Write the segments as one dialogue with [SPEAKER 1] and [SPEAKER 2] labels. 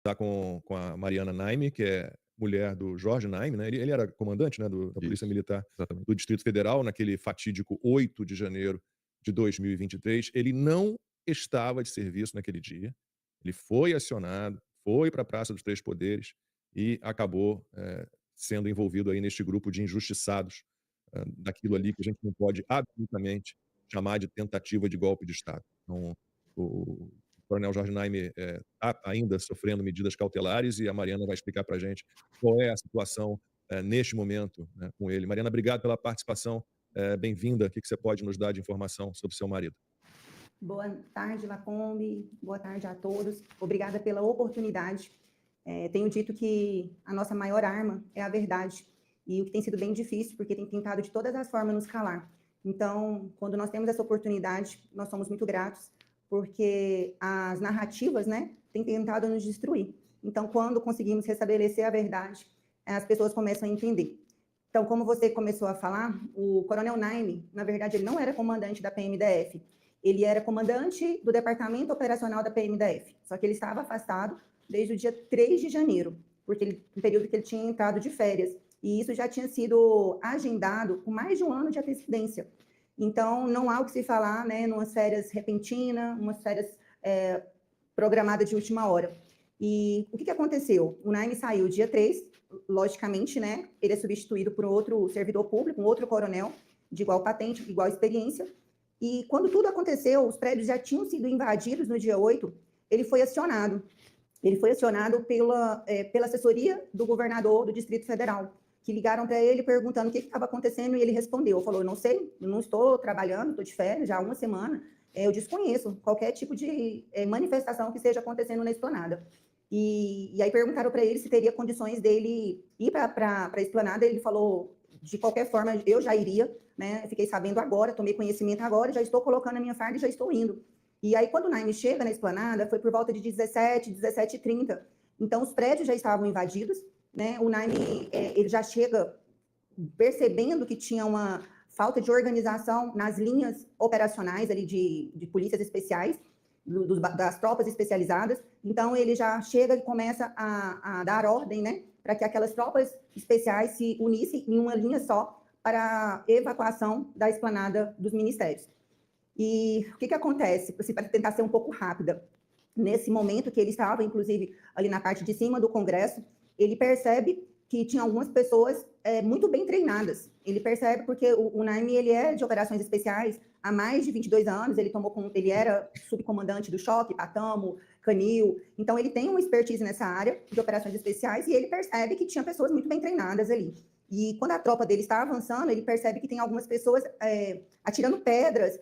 [SPEAKER 1] Está com a Mariana Naime, que é mulher do Jorge Naime, né, ele era comandante, né, da Polícia
[SPEAKER 2] Isso,
[SPEAKER 1] Militar
[SPEAKER 2] exatamente.
[SPEAKER 1] do Distrito Federal, naquele fatídico 8 de janeiro de 2023. Ele não estava de serviço naquele dia, ele foi acionado, foi para a Praça dos Três Poderes e acabou, sendo envolvido aí neste grupo de injustiçados, daquilo ali que a gente não pode absolutamente chamar de tentativa de golpe de Estado. Então, o Coronel Jorge Naime está ainda sofrendo medidas cautelares e a Mariana vai explicar para a gente qual é a situação neste momento, né, com ele. Mariana, obrigado pela participação, bem-vinda. O que você pode nos dar de informação sobre seu marido?
[SPEAKER 3] Boa tarde, Lacombe. Boa tarde a todos. Obrigada pela oportunidade. Tenho dito que a nossa maior arma é a verdade, e o que tem sido bem difícil, porque tem tentado de todas as formas nos calar. Então, quando nós temos essa oportunidade, nós somos muito gratos, porque as narrativas, né, têm tentado nos destruir. Então, quando conseguimos restabelecer a verdade, as pessoas começam a entender. Então, como você começou a falar, o Coronel Naime, na verdade, ele não era comandante da PMDF, ele era comandante do Departamento Operacional da PMDF, só que ele estava afastado desde o dia 3 de janeiro, porque no período que ele tinha entrado de férias, e isso já tinha sido agendado com mais de um ano de antecedência. Então, não há o que se falar, né, numas férias repentinas, umas férias programadas de última hora. E o que aconteceu? O Naime saiu dia 3, logicamente, né, ele é substituído por outro servidor público, um outro coronel, de igual patente, de igual experiência, e quando tudo aconteceu, os prédios já tinham sido invadidos no dia 8, ele foi acionado. Ele foi acionado pela assessoria do governador do Distrito Federal, que ligaram para ele perguntando o que estava acontecendo, e ele respondeu, falou, eu não sei, eu não estou trabalhando, estou de férias já há uma semana, eu desconheço qualquer tipo de manifestação que esteja acontecendo na esplanada. E aí perguntaram para ele se teria condições dele ir para a esplanada, ele falou, de qualquer forma, eu já iria, né, fiquei sabendo agora, tomei conhecimento agora, já estou colocando a minha farda e já estou indo. E aí, quando o Naime chega na esplanada, foi por volta de 17, 17h30. Então, os prédios já estavam invadidos, né? O Naime, ele já chega percebendo que tinha uma falta de organização nas linhas operacionais ali de polícias especiais, das tropas especializadas. Então, ele já chega e começa a dar ordem, né, para que aquelas tropas especiais se unissem em uma linha só para a evacuação da esplanada dos ministérios. E o que acontece? Para tentar ser um pouco rápida, nesse momento que ele estava, inclusive, ali na parte de cima do Congresso, ele percebe que tinha algumas pessoas muito bem treinadas. Ele percebe porque o Naime, ele é de operações especiais há mais de 22 anos, ele era subcomandante do Choque, Patamo, Canil, então ele tem uma expertise nessa área de operações especiais e ele percebe que tinha pessoas muito bem treinadas ali. E quando a tropa dele está avançando, ele percebe que tem algumas pessoas atirando pedras,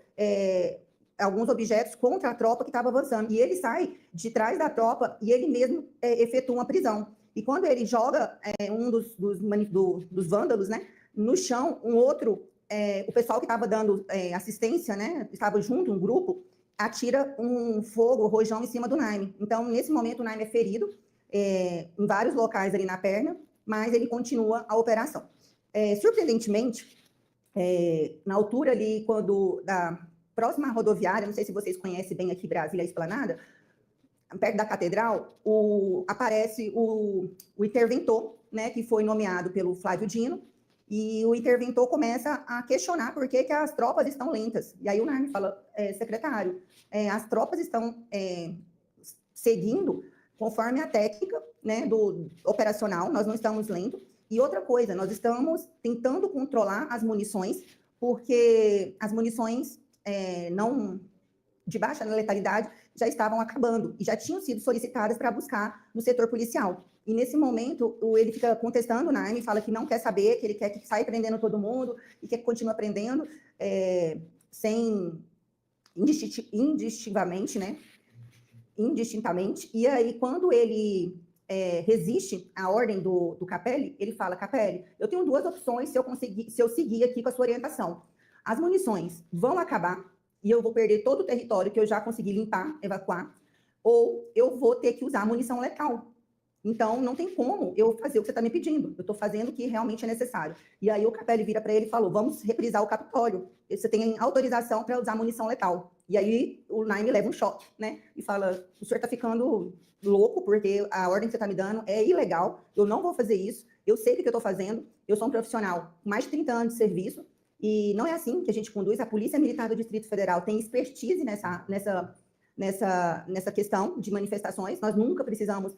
[SPEAKER 3] alguns objetos contra a tropa que estava avançando. E ele sai de trás da tropa e ele mesmo efetua uma prisão. E quando ele joga um dos vândalos, né, no chão, um outro, o pessoal que estava dando assistência, né, estava junto, um grupo, atira um fogo, um rojão em cima do Naime. Então, nesse momento, o Naime é ferido em vários locais ali na perna, mas ele continua a operação. Surpreendentemente, na altura ali, da próxima rodoviária, não sei se vocês conhecem bem aqui Brasília, a Esplanada, perto da Catedral, aparece o interventor, né, que foi nomeado pelo Flávio Dino, e o interventor começa a questionar por que as tropas estão lentas. E aí o Naime fala, secretário, as tropas estão seguindo conforme a técnica, né, do operacional, nós não estamos lentos. E outra coisa, nós estamos tentando controlar as munições, porque as munições não de baixa letalidade já estavam acabando e já tinham sido solicitadas para buscar no setor policial. E nesse momento, ele fica contestando o Naime, fala que não quer saber, que ele quer que saia prendendo todo mundo e que continue prendendo sem indistintivamente, né? Indistintamente. E aí, quando ele resiste à ordem do Capelli, ele fala, Capelli, eu tenho duas opções se eu seguir aqui com a sua orientação. As munições vão acabar e eu vou perder todo o território que eu já consegui limpar, evacuar, ou eu vou ter que usar munição letal. Então, não tem como eu fazer o que você está me pedindo. Eu estou fazendo o que realmente é necessário. E aí o Capelli vira para ele e falou, vamos reprisar o Capitólio. Você tem autorização para usar munição letal. E aí o Naime leva um choque, né? E fala, o senhor está ficando louco, porque a ordem que você está me dando é ilegal, eu não vou fazer isso, eu sei o que eu estou fazendo, eu sou um profissional com mais de 30 anos de serviço, e não é assim que a gente conduz. A Polícia Militar do Distrito Federal tem expertise nessa questão de manifestações, nós nunca precisamos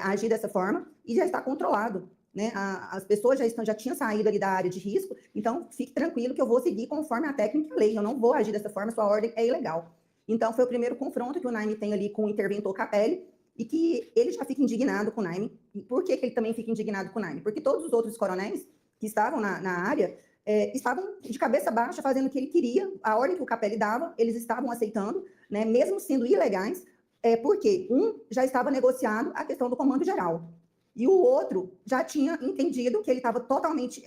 [SPEAKER 3] agir dessa forma, e já está controlado, né? As pessoas já tinham saído ali da área de risco, então fique tranquilo que eu vou seguir conforme a técnica e a lei, eu não vou agir dessa forma, sua ordem é ilegal. Então foi o primeiro confronto que o Naime tem ali com o interventor Capelli, e que ele já fica indignado com o Naime. E por que ele também fica indignado com o Naime? Porque todos os outros coronéis que estavam na área estavam de cabeça baixa fazendo o que ele queria, a ordem que o Capelli dava, eles estavam aceitando, né, mesmo sendo ilegais, porque um já estava negociado a questão do comando geral, e o outro já tinha entendido que ele estava totalmente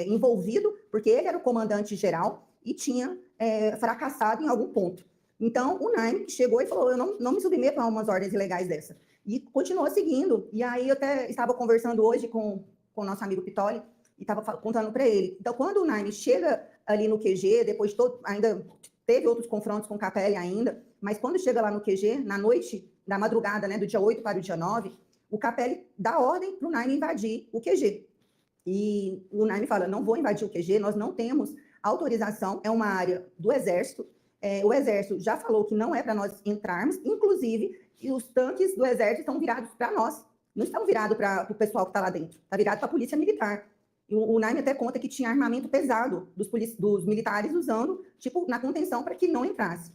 [SPEAKER 3] envolvido, porque ele era o comandante geral e tinha fracassado em algum ponto. Então, o Naime chegou e falou, eu não me submeto a umas ordens ilegais dessa. E continuou seguindo. E aí eu até estava conversando hoje com o nosso amigo Pitoli, e estava contando para ele. Então, quando o Naime chega ali no QG, depois ainda teve outros confrontos com o Capelli ainda, mas quando chega lá no QG, na noite da madrugada, né, do dia 8 para o dia 9, o Capelli dá ordem para o Naime invadir o QG. E o Naime fala, não vou invadir o QG, nós não temos autorização, é uma área do Exército, o Exército já falou que não é para nós entrarmos, inclusive os tanques do Exército estão virados para nós, não estão virados para o pessoal que está lá dentro, está virado para a Polícia Militar. E o Naime até conta que tinha armamento pesado dos militares usando, tipo, na contenção para que não entrasse.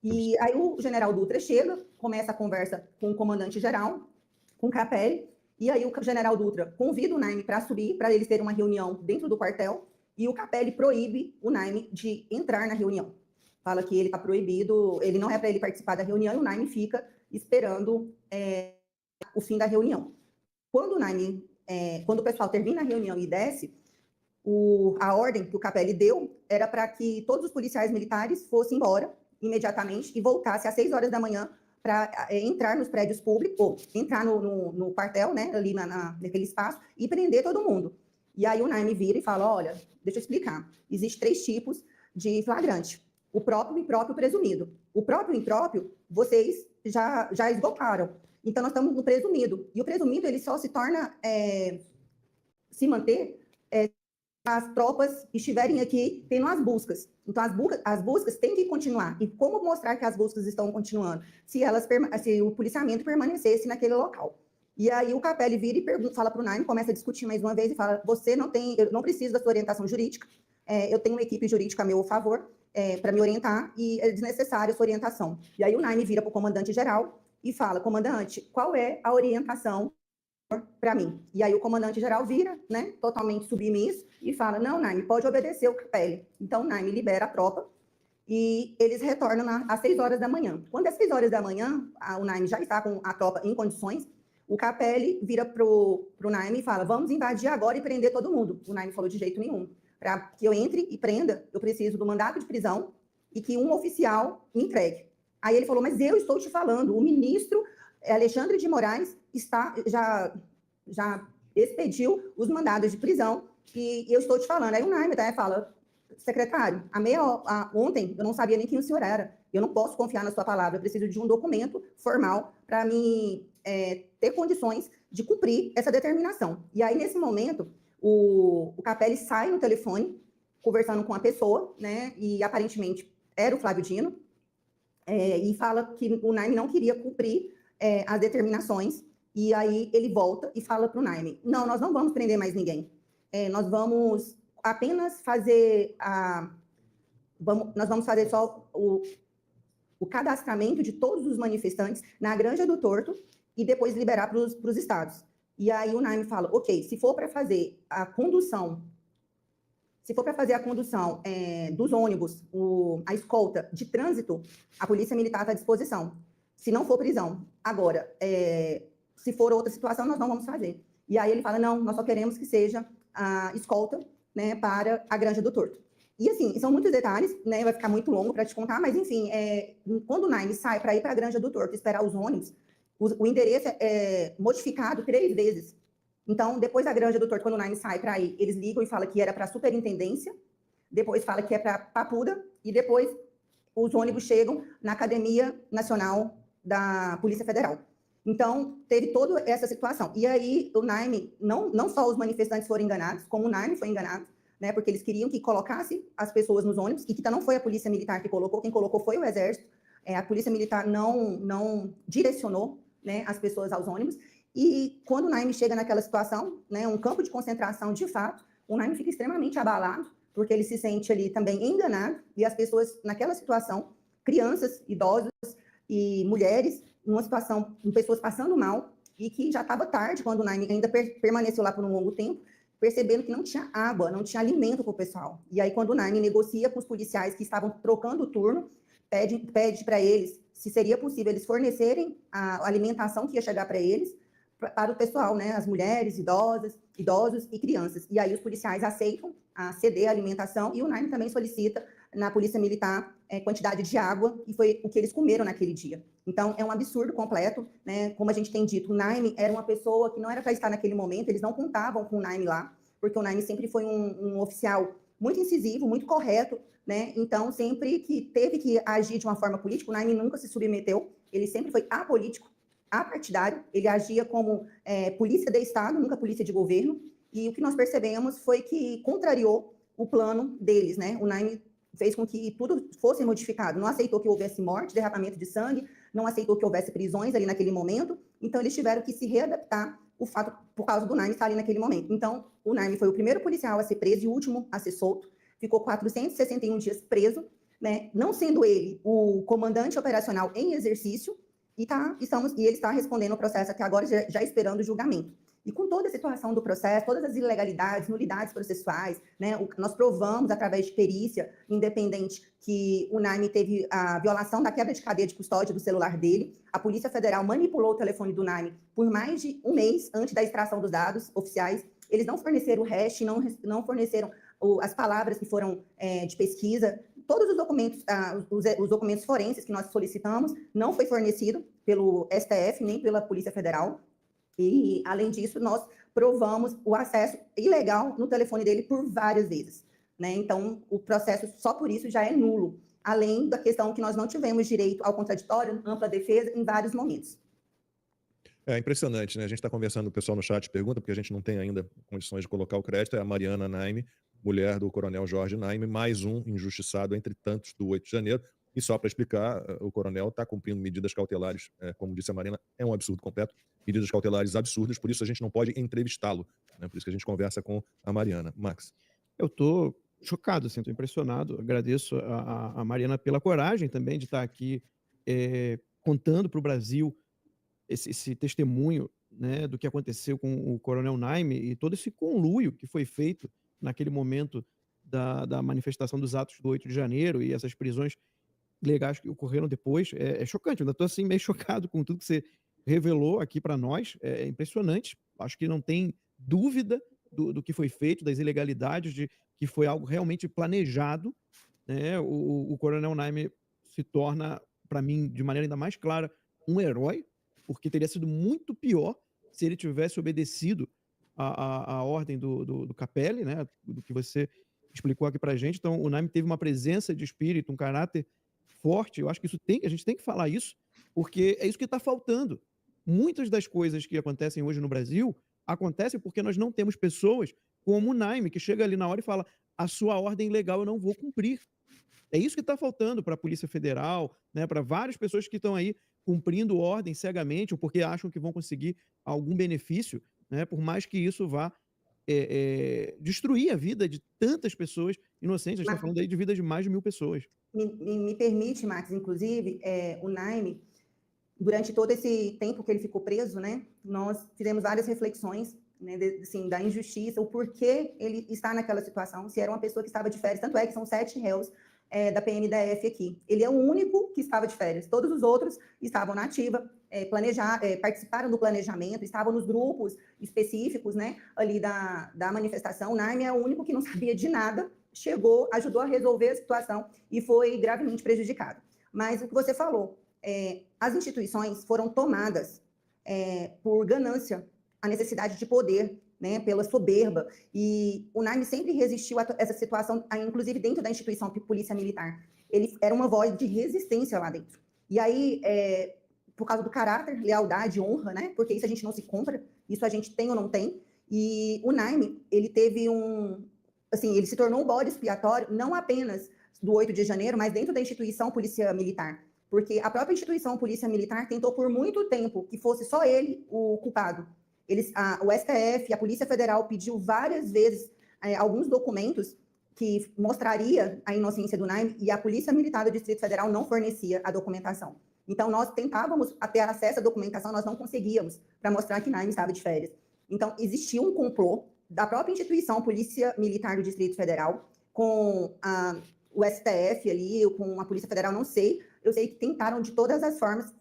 [SPEAKER 3] E aí o general Dutra chega, começa a conversa com o comandante-geral, com o Capelli, e aí o general Dutra convida o Naime para subir, para eles terem uma reunião dentro do quartel, e o Capelli proíbe o Naime de entrar na reunião. Fala que ele está proibido, ele não é para ele participar da reunião, e o Naime fica esperando o fim da reunião. Quando o pessoal termina a reunião e desce, a ordem que o Capelli deu era para que todos os policiais militares fossem embora imediatamente e voltassem às 6 horas da manhã para entrar nos prédios públicos, ou entrar no quartel, né, ali naquele espaço, e prender todo mundo. E aí o Naime vira e fala, olha, deixa eu explicar, existem 3 tipos de flagrante, o próprio, o impróprio e o presumido. O próprio e o impróprio, vocês já esgotaram. Então, nós estamos no presumido. E o presumido, ele só se torna, se manter, as tropas estiverem aqui tendo as buscas. Então, as buscas têm que continuar. E como mostrar que as buscas estão continuando? Se o policiamento permanecesse naquele local. E aí o Capelli vira e fala para o Naime, começa a discutir mais uma vez e fala, eu não preciso da sua orientação jurídica, eu tenho uma equipe jurídica a meu favor para me orientar e é desnecessária a sua orientação. E aí o Naime vira para o comandante-geral e fala, comandante, qual é a orientação para mim? E aí o comandante-geral vira, né, totalmente submisso e fala, não, Naime, pode obedecer o Capelli. Então o Naime libera a tropa e eles retornam às 6 horas da manhã. Quando é 6 horas da manhã, o Naime já está com a tropa em condições, o Capelli vira pro Naime e fala, vamos invadir agora e prender todo mundo. O Naime falou, de jeito nenhum. Para que eu entre e prenda, eu preciso do mandato de prisão e que um oficial me entregue. Aí ele falou, mas eu estou te falando, o ministro Alexandre de Moraes já expediu os mandados de prisão e eu estou te falando. Aí o Naime até fala, secretário, ontem eu não sabia nem quem o senhor era, eu não posso confiar na sua palavra, eu preciso de um documento formal para mim ter condições de cumprir essa determinação. E aí, nesse momento, o Capelli sai no telefone, conversando com a pessoa, né, e aparentemente era o Flávio Dino, e fala que o Naime não queria cumprir as determinações, e aí ele volta e fala para o Naime, não, nós não vamos prender mais ninguém, nós vamos apenas fazer nós vamos fazer só o cadastramento de todos os manifestantes na Granja do Torto e depois liberar para os estados. E aí o Naime fala, ok, se for para fazer a condução dos ônibus, a escolta de trânsito, a Polícia Militar está à disposição. Se não for prisão. Agora, se for outra situação, nós não vamos fazer. E aí ele fala, não, nós só queremos que seja a escolta, né, para a Granja do Torto. E assim, são muitos detalhes, né, vai ficar muito longo para te contar, mas enfim, quando o Naime sai para ir para a Granja do Torto, esperar os ônibus, o endereço é modificado 3 vezes. Então, depois da Granja do Torto, quando o Naime sai para ir, eles ligam e falam que era para a superintendência, depois fala que é para Papuda, e depois os ônibus chegam na Academia Nacional da Polícia Federal. Então, teve toda essa situação. E aí, o NAIME, não só os manifestantes foram enganados, como o NAIME foi enganado, né, porque eles queriam que colocasse as pessoas nos ônibus, e que não foi a Polícia Militar que colocou, quem colocou foi o Exército. A Polícia Militar não direcionou, né, as pessoas aos ônibus. E quando o NAIME chega naquela situação, né, um campo de concentração de fato, o NAIME fica extremamente abalado, porque ele se sente ali também enganado, e as pessoas naquela situação, crianças, idosos e mulheres, numa situação, com pessoas passando mal, e que já estava tarde, quando o NAIME ainda permaneceu lá por um longo tempo, percebendo que não tinha água, não tinha alimento para o pessoal. E aí, quando o NAIME negocia com os policiais que estavam trocando o turno, pede para eles se seria possível eles fornecerem a alimentação que ia chegar para eles, para o pessoal, né, as mulheres, idosos e crianças. E aí os policiais aceitam ceder a alimentação, e o NAIME também solicita na Polícia Militar quantidade de água, e foi o que eles comeram naquele dia. Então, é um absurdo completo, né? Como a gente tem dito, o NAIME era uma pessoa que não era para estar naquele momento, eles não contavam com o NAIME lá, porque o NAIME sempre foi um oficial muito incisivo, muito correto, né? Então, sempre que teve que agir de uma forma política, o NAIME nunca se submeteu, ele sempre foi apolítico, apartidário, ele agia como polícia de Estado, nunca polícia de governo, e o que nós percebemos foi que contrariou o plano deles, né? O NAIME fez com que tudo fosse modificado, não aceitou que houvesse morte, derramamento de sangue, não aceitou que houvesse prisões ali naquele momento, então eles tiveram que se readaptar o fato por causa do NAIME estar ali naquele momento. Então, o NAIME foi o primeiro policial a ser preso e o último a ser solto, ficou 461 dias preso, né? Não sendo ele o comandante operacional em exercício, e ele está respondendo o processo até agora, já esperando o julgamento. E com toda a situação do processo, todas as ilegalidades, nulidades processuais, né, nós provamos, através de perícia independente, que o NAIME teve a violação da quebra de cadeia de custódia do celular dele. A Polícia Federal manipulou o telefone do NAIME por mais de um mês antes da extração dos dados oficiais. Eles não forneceram o hash, não forneceram as palavras que foram de pesquisa. Todos os documentos, os documentos forenses que nós solicitamos, não foi fornecido pelo STF, nem pela Polícia Federal. E, além disso, nós provamos o acesso ilegal no telefone dele por várias vezes, né? Então, o processo, só por isso, já é nulo, além da questão que nós não tivemos direito ao contraditório, ampla defesa, em vários momentos.
[SPEAKER 1] É impressionante, né? A gente está conversando, o pessoal no chat pergunta, porque a gente não tem ainda condições de colocar o crédito, é a Mariana Naime, mulher do coronel Jorge Naime, mais um injustiçado entre tantos do 8 de janeiro. E só para explicar, o coronel está cumprindo medidas cautelares, como disse a Mariana, é um absurdo completo, medidas cautelares absurdas, por isso a gente não pode entrevistá-lo, né? Por isso que a gente conversa com a Mariana. Max.
[SPEAKER 2] Eu estou chocado, assim, estou impressionado, agradeço a Mariana pela coragem também de estar aqui contando para o Brasil esse testemunho, né, do que aconteceu com o coronel Naime e todo esse conluio que foi feito naquele momento da manifestação dos atos do 8 de janeiro e essas prisões legais que ocorreram depois. É chocante, eu ainda estou assim meio chocado com tudo que você revelou aqui para nós, é impressionante, acho que não tem dúvida do que foi feito, das ilegalidades, de que foi algo realmente planejado, né? O coronel Naime se torna, para mim, de maneira ainda mais clara, um herói, porque teria sido muito pior se ele tivesse obedecido a ordem do Capelli, né, do que você explicou aqui para a gente. Então, o Naime teve uma presença de espírito, um caráter forte. Eu acho que a gente tem que falar isso, porque é isso que está faltando. Muitas das coisas que acontecem hoje no Brasil acontecem porque nós não temos pessoas como o Naime, que chega ali na hora e fala: a sua ordem legal eu não vou cumprir. É isso que está faltando para a Polícia Federal, né, para várias pessoas que estão aí cumprindo ordem cegamente ou porque acham que vão conseguir algum benefício, né, por mais que isso vá destruir a vida de tantas pessoas inocentes. A gente está falando aí de vidas de mais de 1.000 pessoas.
[SPEAKER 3] Me permite, Max, inclusive, o Naime, durante todo esse tempo que ele ficou preso, né, nós fizemos várias reflexões, né, assim, da injustiça, o porquê ele está naquela situação, se era uma pessoa que estava de férias, tanto é que são 7 réus da PNDF aqui. Ele é o único que estava de férias, todos os outros estavam na ativa, participaram do planejamento, estavam nos grupos específicos, né, ali da manifestação. O Naime é o único que não sabia de nada, chegou, ajudou a resolver a situação e foi gravemente prejudicado. Mas o que você falou, as instituições foram tomadas por ganância, a necessidade de poder, né, pela soberba, e o Naime sempre resistiu a essa situação, inclusive dentro da instituição Polícia Militar. ele era uma voz de resistência lá dentro. E aí, por causa do caráter, lealdade, honra, né? Porque isso a gente não se compra, isso a gente tem ou não tem. E o Naime, ele teve ele se tornou um bode expiatório, não apenas do 8 de janeiro, mas dentro da instituição Polícia Militar. Porque a própria instituição Polícia Militar tentou por muito tempo que fosse só ele o culpado. O STF, a Polícia Federal pediu várias vezes alguns documentos que mostraria a inocência do Naime, e a Polícia Militar do Distrito Federal não fornecia a documentação. Então, nós tentávamos ter acesso à documentação, nós não conseguíamos, para mostrar que Naime estava de férias. Então, existia um complô da própria instituição Polícia Militar do Distrito Federal com o STF ali, com a Polícia Federal, não sei. Eu sei que tentaram de todas as formas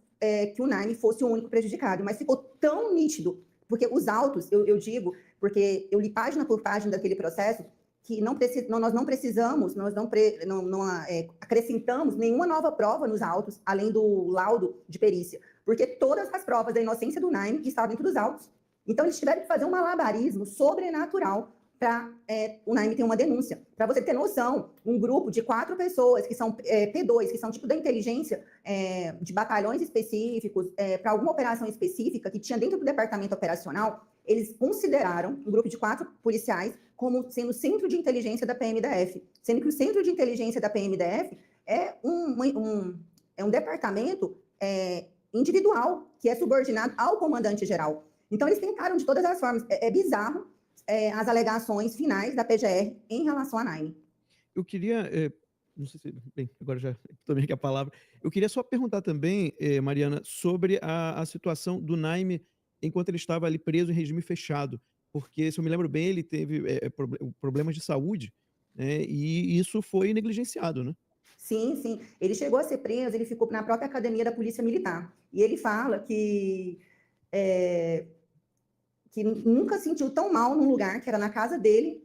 [SPEAKER 3] que o Naime fosse o único prejudicado, mas ficou tão nítido, porque os autos, eu digo, porque eu li página por página daquele processo, que nós não precisamos, nós não acrescentamos nenhuma nova prova nos autos, além do laudo de perícia, porque todas as provas da inocência do Naime estavam dentro dos autos. Então, eles tiveram que fazer um malabarismo sobrenatural para o Naime ter uma denúncia. Para você ter noção, um grupo de 4 pessoas, que são P2, que são tipo da inteligência, de batalhões específicos, para alguma operação específica que tinha dentro do departamento operacional, eles consideraram um grupo de 4 policiais como sendo centro de inteligência da PMDF, sendo que o centro de inteligência da PMDF é um departamento individual, que é subordinado ao comandante-geral. Então, eles tentaram de todas as formas. É bizarro as alegações finais da PGR em relação a Naime.
[SPEAKER 2] Eu queria, não sei se, bem, agora já tomei aqui a palavra, eu queria só perguntar também, Mariana, sobre a situação do Naime enquanto ele estava ali preso em regime fechado, porque, se eu me lembro bem, ele teve problemas de saúde, né, e isso foi negligenciado, né?
[SPEAKER 3] Sim, sim. Ele chegou a ser preso, ele ficou na própria academia da Polícia Militar. E ele fala que nunca sentiu tão mal num lugar, que era na casa dele,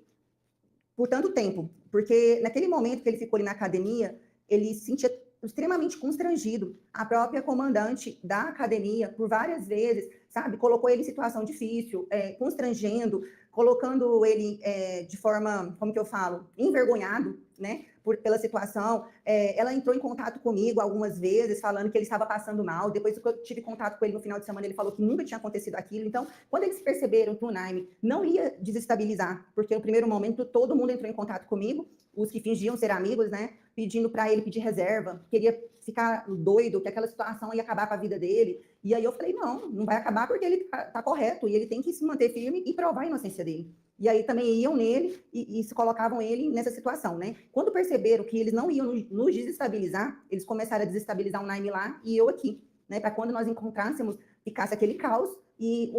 [SPEAKER 3] por tanto tempo. Porque naquele momento que ele ficou ali na academia, ele se sentia extremamente constrangido. A própria comandante da academia, por várias vezes, sabe, colocou ele em situação difícil, constrangendo, colocando ele de forma, como que eu falo, envergonhado, né, pela situação. Ela entrou em contato comigo algumas vezes, falando que ele estava passando mal. Depois que eu tive contato com ele no final de semana, ele falou que nunca tinha acontecido aquilo. Então, quando eles perceberam que o Naime não ia desestabilizar, porque no primeiro momento todo mundo entrou em contato comigo, os que fingiam ser amigos, né, pedindo para ele pedir reserva, queria ficar doido, que aquela situação ia acabar com a vida dele. E aí eu falei, não vai acabar porque ele tá correto, e ele tem que se manter firme e provar a inocência dele. E aí também iam nele e se colocavam ele nessa situação, né? Quando perceberam que eles não iam nos desestabilizar, eles começaram a desestabilizar o Naime lá e eu aqui, né? Para quando nós encontrássemos, ficasse aquele caos e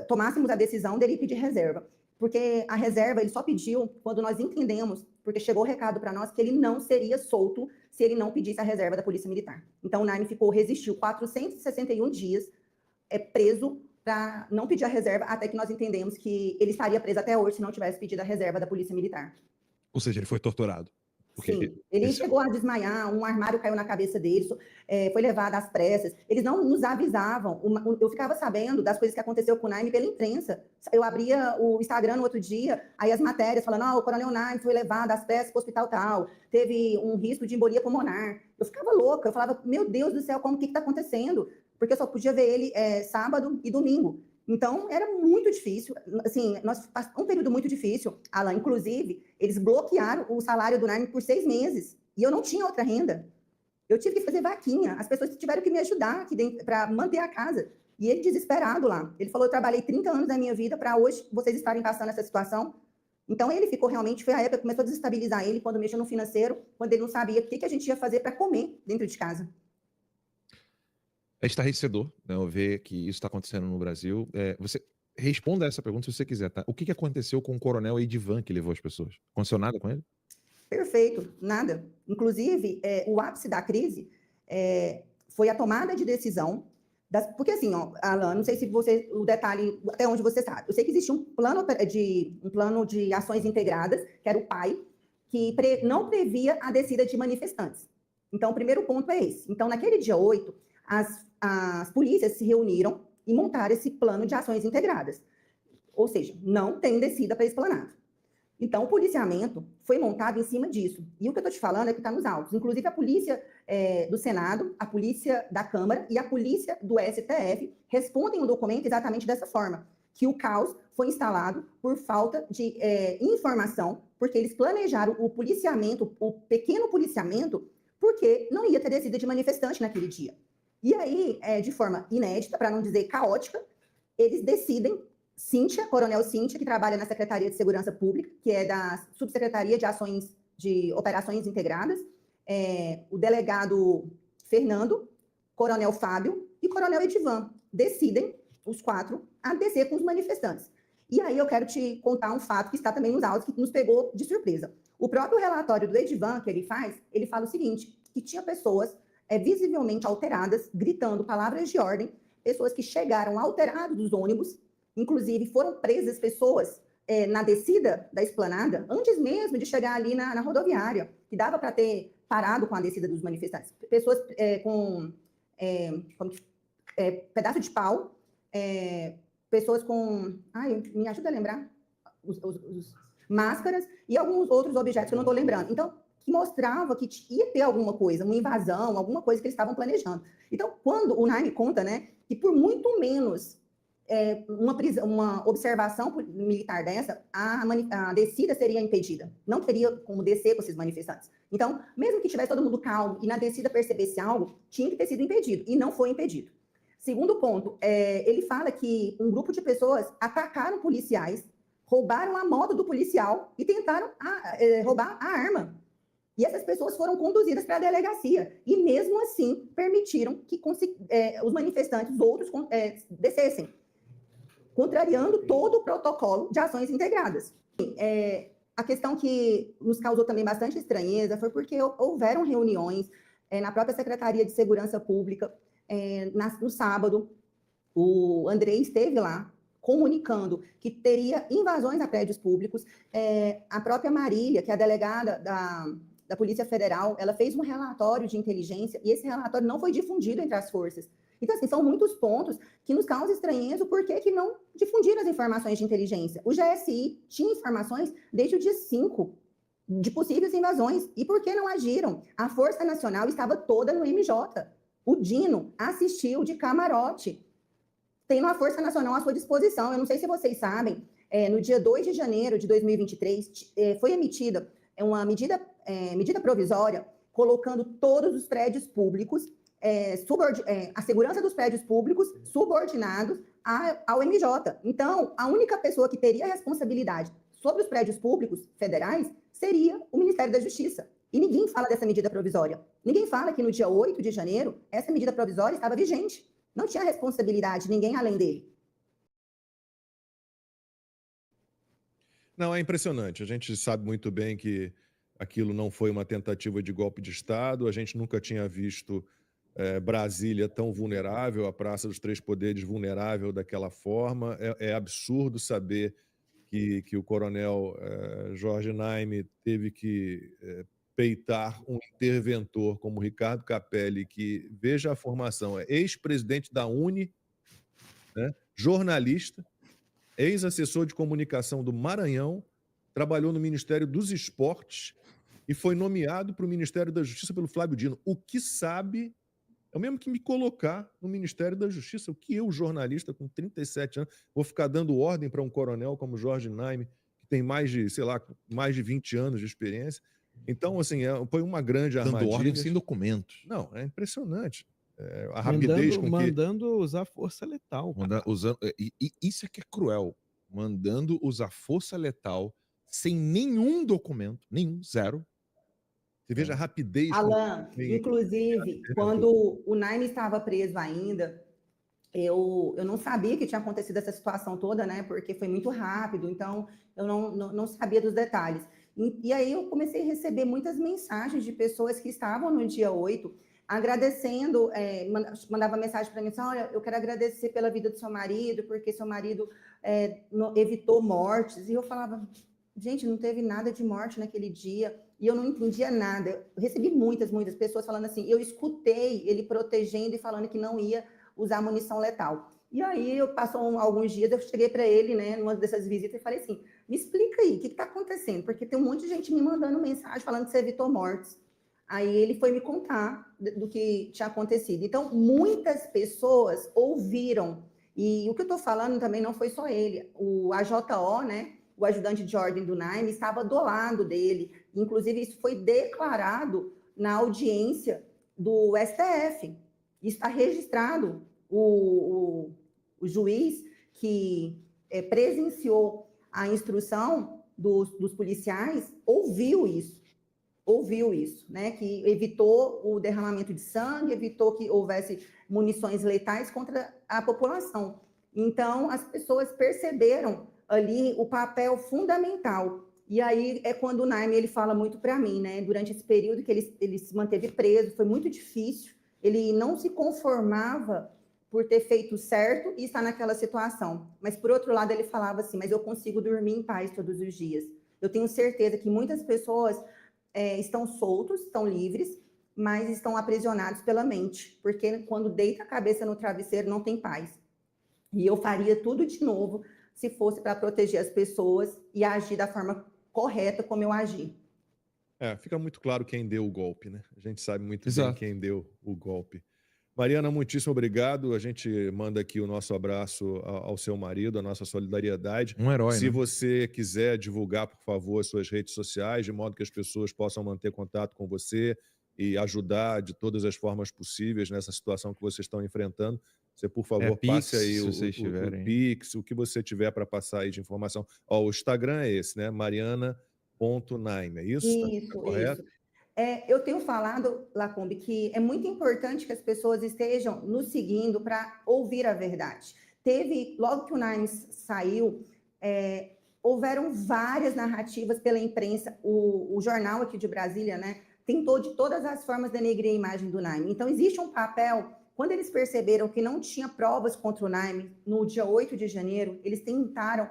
[SPEAKER 3] tomássemos a decisão dele pedir reserva. Porque a reserva ele só pediu quando nós entendemos, porque chegou o recado para nós que ele não seria solto se ele não pedisse a reserva da Polícia Militar. Então o Naime resistiu 461 dias preso para não pedir a reserva, até que nós entendemos que ele estaria preso até hoje se não tivesse pedido a reserva da Polícia Militar.
[SPEAKER 1] Ou seja, ele foi torturado.
[SPEAKER 3] Sim, ele chegou a desmaiar, um armário caiu na cabeça dele, foi levado às pressas. Eles não nos avisavam. Eu ficava sabendo das coisas que aconteceu com o Naime pela imprensa. Eu abria o Instagram no outro dia, aí as matérias falando, o coronel Naime foi levado às pressas para o hospital tal, teve um risco de embolia pulmonar. Eu ficava louca, eu falava, meu Deus do céu, o que está acontecendo? Porque eu só podia ver ele sábado e domingo. Então, era muito difícil, assim, um período muito difícil, Alan, inclusive, eles bloquearam o salário do Naime por 6 meses, e eu não tinha outra renda. Eu tive que fazer vaquinha, as pessoas tiveram que me ajudar aqui dentro para manter a casa. E ele desesperado lá, ele falou, eu trabalhei 30 anos da minha vida para hoje vocês estarem passando essa situação. Então, ele ficou realmente, foi a época que começou a desestabilizar ele, quando mexeu no financeiro, quando ele não sabia o que a gente ia fazer para comer dentro de casa.
[SPEAKER 1] É estarrecedor, né, ver que isso está acontecendo no Brasil. Você responda a essa pergunta se você quiser, tá? O que aconteceu com o coronel Edivan que levou as pessoas? Aconteceu nada com ele?
[SPEAKER 3] Perfeito, nada. Inclusive, o ápice da crise foi a tomada de decisão, porque assim, Alan, não sei se o detalhe, até onde você sabe, eu sei que existe um plano de ações integradas, que era o PAI, que não previa a descida de manifestantes. Então, o primeiro ponto é esse. Então, naquele dia 8, as polícias se reuniram e montaram esse plano de ações integradas. Ou seja, não tem descida para a Esplanada. Então, o policiamento foi montado em cima disso. E o que eu estou te falando é que está nos autos. Inclusive, a polícia do Senado, a polícia da Câmara e a polícia do STF respondem o documento exatamente dessa forma, que o caos foi instalado por falta de informação, porque eles planejaram o policiamento, o pequeno policiamento, porque não ia ter descida de manifestante naquele dia. E aí, de forma inédita, para não dizer caótica, eles decidem, Coronel Cíntia, que trabalha na Secretaria de Segurança Pública, que é da Subsecretaria de Operações Integradas, o delegado Fernando, Coronel Fábio e Coronel Edivan, decidem, os 4, a descer com os manifestantes. E aí eu quero te contar um fato que está também nos autos, que nos pegou de surpresa. O próprio relatório do Edivan, que ele fala o seguinte, que tinha pessoas visivelmente alteradas, gritando palavras de ordem, pessoas que chegaram alteradas dos ônibus, inclusive foram presas pessoas na descida da esplanada, antes mesmo de chegar ali na rodoviária, que dava para ter parado com a descida dos manifestantes. Pessoas com pedaço de pau, pessoas com... me ajuda a lembrar? Os máscaras e alguns outros objetos que eu não estou lembrando. Então, que mostrava que ia ter alguma coisa, uma invasão, alguma coisa que eles estavam planejando. Então, quando o Naime conta, né, que por muito menos uma observação militar dessa, a descida seria impedida. Não teria como descer com esses manifestantes. Então, mesmo que tivesse todo mundo calmo e na descida percebesse algo, tinha que ter sido impedido, e não foi impedido. Segundo ponto, ele fala que um grupo de pessoas atacaram policiais, roubaram a moto do policial e tentaram roubar a arma. E essas pessoas foram conduzidas para a delegacia. E mesmo assim, permitiram que os manifestantes, os outros, descessem, contrariando todo o protocolo de ações integradas. A questão que nos causou também bastante estranheza foi porque houveram reuniões na própria Secretaria de Segurança Pública, no sábado. O André esteve lá, comunicando que teria invasões a prédios públicos. A própria Marília, que é a delegada da Polícia Federal, ela fez um relatório de inteligência e esse relatório não foi difundido entre as forças. Então, assim, são muitos pontos que nos causam estranheza o porquê que não difundiram as informações de inteligência. O GSI tinha informações desde o dia 5 de possíveis invasões. E por que não agiram? A Força Nacional estava toda no MJ. O Dino assistiu de camarote, tendo a Força Nacional à sua disposição. Eu não sei se vocês sabem, no dia 2 de janeiro de 2023, foi emitida uma medida provisória colocando todos os prédios públicos, a segurança dos prédios públicos subordinados ao MJ. Então, a única pessoa que teria responsabilidade sobre os prédios públicos federais seria o Ministério da Justiça. E ninguém fala dessa medida provisória. Ninguém fala que no dia 8 de janeiro, essa medida provisória estava vigente. Não tinha responsabilidade, ninguém além dele.
[SPEAKER 1] Não, é impressionante. A gente sabe muito bem que aquilo não foi uma tentativa de golpe de Estado. A gente nunca tinha visto Brasília tão vulnerável, a Praça dos Três Poderes vulnerável daquela forma. É absurdo saber que o coronel Jorge Naime teve que peitar um interventor como Ricardo Capelli, que, veja a formação, é ex-presidente da UNE, né, jornalista, ex-assessor de comunicação do Maranhão, trabalhou no Ministério dos Esportes e foi nomeado para o Ministério da Justiça pelo Flávio Dino. O que sabe é o mesmo que me colocar no Ministério da Justiça. O que eu, jornalista com 37 anos, vou ficar dando ordem para um coronel como Jorge Naime, que tem mais de 20 anos de experiência. Então, assim, foi uma grande armadilha.
[SPEAKER 4] Dando ordem sem documentos.
[SPEAKER 1] Não, é impressionante. A rapidez com que...
[SPEAKER 2] Mandando usar força letal.
[SPEAKER 4] Isso é que é cruel. Mandando usar força letal sem nenhum documento, zero.
[SPEAKER 1] Você veja a rapidez...
[SPEAKER 3] Alan, inclusive, quando o Naime estava preso ainda, eu não sabia que tinha acontecido essa situação toda, né? Porque foi muito rápido, então eu não sabia dos detalhes. E aí eu comecei a receber muitas mensagens de pessoas que estavam no dia 8, agradecendo, mandava mensagem para mim assim, olha, eu quero agradecer pela vida do seu marido, porque seu marido evitou mortes. E eu falava, gente, não teve nada de morte naquele dia, e eu não entendia nada. Eu recebi muitas pessoas falando assim, eu escutei ele protegendo e falando que não ia usar munição letal. E aí, passou alguns dias, eu cheguei para ele, né, numa dessas visitas, e falei assim: me explica aí, o que está acontecendo? Porque tem um monte de gente me mandando mensagem falando que você evitou mortes. Aí ele foi me contar do que tinha acontecido. Então, muitas pessoas ouviram. E o que eu estou falando também não foi só ele. O AJO, né, o ajudante de ordem do Naime, estava do lado dele. Inclusive, isso foi declarado na audiência do STF. Isso está registrado. O juiz que presenciou a instrução dos policiais ouviu isso, né? Que evitou o derramamento de sangue, evitou que houvesse munições letais contra a população. Então, as pessoas perceberam ali o papel fundamental. E aí é quando o Naime ele fala muito para mim, né? Durante esse período que ele se manteve preso, foi muito difícil. Ele não se conformava por ter feito certo e estar naquela situação. Mas, por outro lado, ele falava assim, mas eu consigo dormir em paz todos os dias. Eu tenho certeza que muitas pessoas estão soltos, estão livres, mas estão aprisionados pela mente, porque quando deita a cabeça no travesseiro não tem paz. E eu faria tudo de novo se fosse para proteger as pessoas e agir da forma correta como eu agi.
[SPEAKER 1] Fica muito claro quem deu o golpe, né? A gente sabe muito bem
[SPEAKER 4] Exato.
[SPEAKER 1] quem deu o golpe. Mariana, muitíssimo obrigado. A gente manda aqui o nosso abraço ao seu marido, a nossa solidariedade.
[SPEAKER 4] Um herói,
[SPEAKER 1] Se
[SPEAKER 4] né?
[SPEAKER 1] você quiser divulgar, por favor, as suas redes sociais, de modo que as pessoas possam manter contato com você e ajudar de todas as formas possíveis nessa situação que vocês estão enfrentando, você, por favor,
[SPEAKER 4] Pix,
[SPEAKER 1] passe aí
[SPEAKER 4] se
[SPEAKER 1] o
[SPEAKER 4] vocês tiverem.
[SPEAKER 1] Pix, o que você tiver para passar aí de informação. Ó, o Instagram é esse, né? mariana.naime, é isso? Tá
[SPEAKER 3] Isso,
[SPEAKER 1] correto?
[SPEAKER 3] isso. Eu tenho falado, Lacombe, que é muito importante que as pessoas estejam nos seguindo para ouvir a verdade. Logo que o Naime saiu, houveram várias narrativas pela imprensa. O jornal aqui de Brasília, né, tentou de todas as formas denegrir a imagem do Naime. Então, existe um papel. Quando eles perceberam que não tinha provas contra o Naime, no dia 8 de janeiro, eles tentaram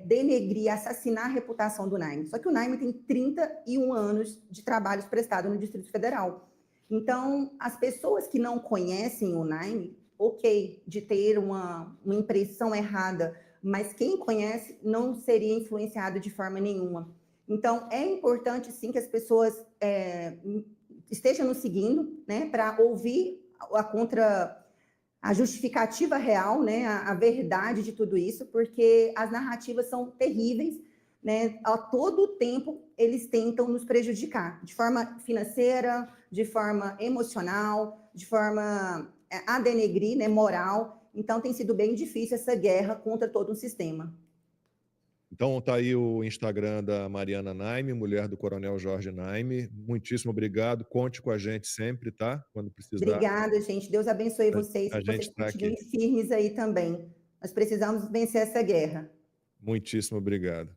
[SPEAKER 3] denegrir, assassinar a reputação do Naime. Só que o Naime tem 31 anos de trabalhos prestados no Distrito Federal. Então, as pessoas que não conhecem o Naime, ok, de ter uma impressão errada, mas quem conhece não seria influenciado de forma nenhuma. Então, é importante, sim, que as pessoas estejam nos seguindo, né, para ouvir a justificativa real, né, a verdade de tudo isso, porque as narrativas são terríveis, né? A todo tempo eles tentam nos prejudicar, de forma financeira, de forma emocional, de forma a denegrir, né, moral. Então tem sido bem difícil essa guerra contra todo um sistema.
[SPEAKER 1] Então tá aí o Instagram da Mariana Naime, mulher do Coronel Jorge Naime. Muitíssimo obrigado. Conte com a gente sempre, tá? Quando precisar.
[SPEAKER 3] Obrigada, gente. Deus abençoe vocês,
[SPEAKER 1] A
[SPEAKER 3] que
[SPEAKER 1] gente
[SPEAKER 3] vocês
[SPEAKER 1] está aqui.
[SPEAKER 3] continuem firmes aí também. Nós precisamos vencer essa guerra.
[SPEAKER 1] Muitíssimo obrigado.